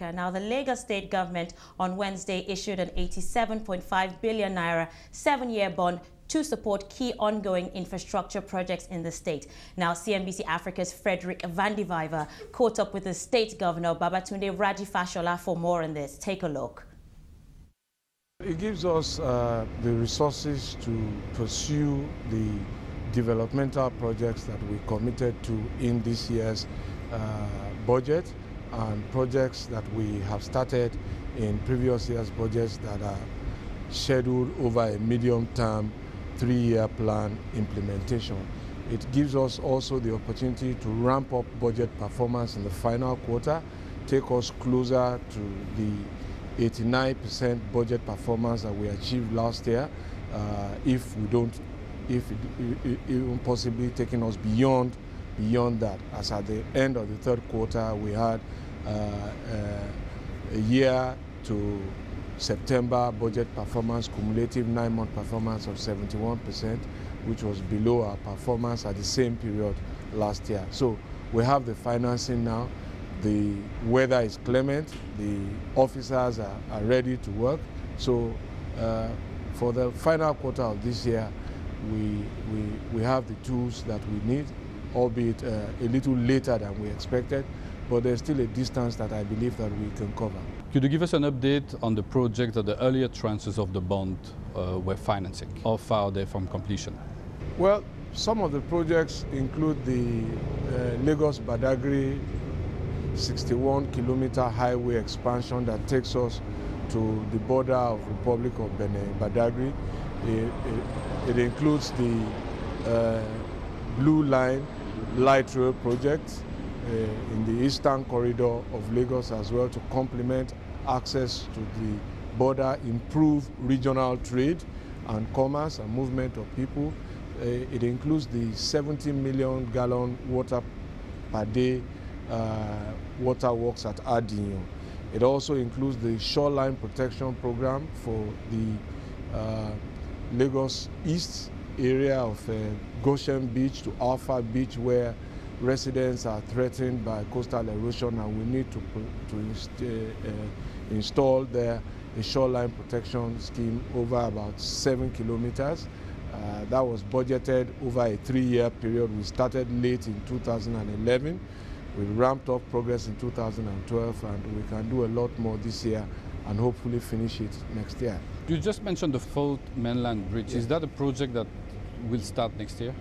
Now, the Lagos state government on Wednesday issued an 87.5 billion naira 7-year bond to support key ongoing infrastructure projects in the state. Now, CNBC Africa's Frederick Vandiviver caught up with the state governor, Babatunde Raji Fashola, for more on this. Take a look. It gives us the resources to pursue the developmental projects that we committed to in this year's budget, and projects that we have started in previous year's budgets that are scheduled over a medium-term 3-year plan implementation. It gives us also the opportunity to ramp up budget performance in the final quarter, take us closer to the 89% budget performance that we achieved last year, if even possibly taking us beyond that. As at the end of the third quarter, we had a year to September budget performance, cumulative 9-month performance of 71%, which was below our performance at the same period last year. So we have the financing now, the weather is clement, the officers are ready to work. So for the final quarter of this year, we have the tools that we need, albeit a little later than we expected, but there's still a distance that I believe that we can cover. Could you give us an update on the project that the earlier tranches of the bond were financing? How far are they from completion? Well, some of the projects include the Lagos-Badagry 61-kilometer highway expansion that takes us to the border of Republic of Benin, Badagry. It includes the Blue Line light rail project in the eastern corridor of Lagos as well, to complement access to the border, improve regional trade and commerce and movement of people. It includes the 70 million gallon water per day water works at Adinyo. It also includes the shoreline protection program for the Lagos East area of Goshen Beach to Alpha Beach, where residents are threatened by coastal erosion, and we need to install there a shoreline protection scheme over about 7 kilometers. That was budgeted over a 3-year period. We started late in 2011. We ramped up progress in 2012, and we can do a lot more this year and hopefully finish it next year. You just mentioned the Fourth Mainland Bridge. Yes. Is that a project that will start next year?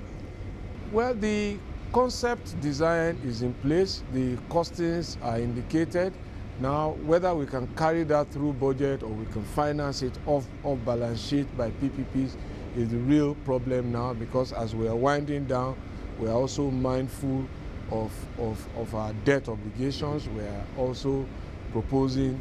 Well, the concept design is in place, the costings are indicated. Now, whether we can carry that through budget or we can finance it off balance sheet by PPPs is the real problem now, because as we are winding down, we are also mindful of our debt obligations. We are also proposing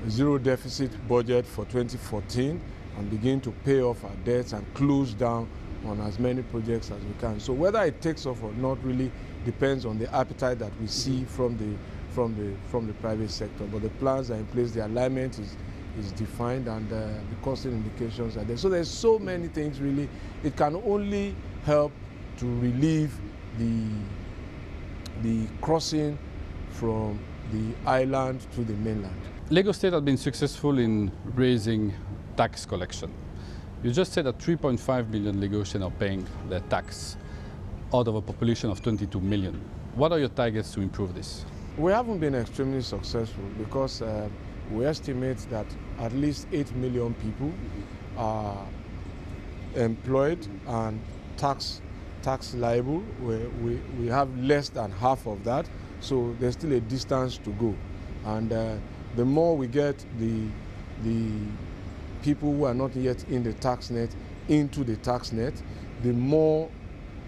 zero deficit budget for 2014 and begin to pay off our debts and close down on as many projects as we can. So whether it takes off or not really depends on the appetite that we see from the private sector. But the plans are in place, the alignment is defined, and the costing indications are there. So there's so many things really. It can only help to relieve the crossing from the island to the mainland. Lagos State has been successful in raising tax collection. You just said that 3.5 million Lagosians are paying their tax out of a population of 22 million. What are your targets to improve this? We haven't been extremely successful because we estimate that at least 8 million people are employed and tax liable. We have less than half of that, so there's still a distance to go. And the more we get the people who are not yet in the tax net into the tax net, the more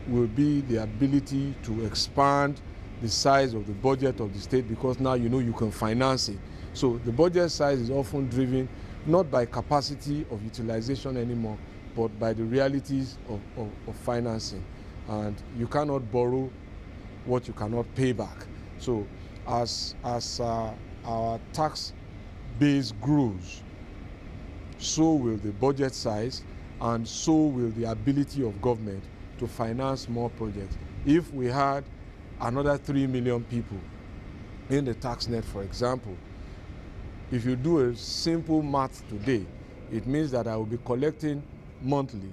will be the ability to expand the size of the budget of the state, because now you know you can finance it. So the budget size is often driven not by capacity of utilization anymore, but by the realities of financing. And you cannot borrow what you cannot pay back. So as our tax base grows, so will the budget size, and so will the ability of government to finance more projects. If we had another 3 million people in the tax net, for example, if you do a simple math today, it means that I will be collecting monthly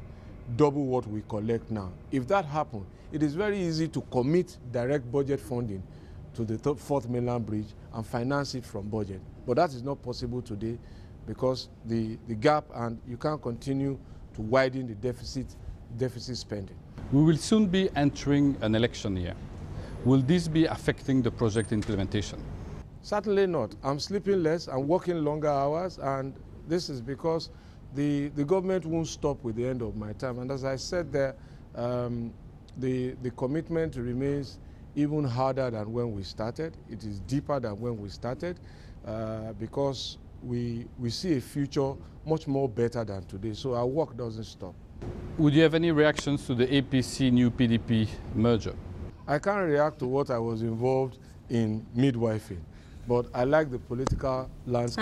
double what we collect now. If that happens, it is very easy to commit direct budget funding to the Fourth Mainland Bridge and finance it from budget. But that is not possible today because the gap, and you can't continue to widen the deficit spending. We will soon be entering an election year. Will this be affecting the project implementation? Certainly not. I'm sleeping less, I'm working longer hours, and this is because the government won't stop with the end of my term. And as I said there, the commitment remains even harder than when we started. It is deeper than when we started because we see a future much more better than today. So our work doesn't stop. Would you have any reactions to the APC new PDP merger? I can't react to what I was involved in midwifing, but I like the political landscape.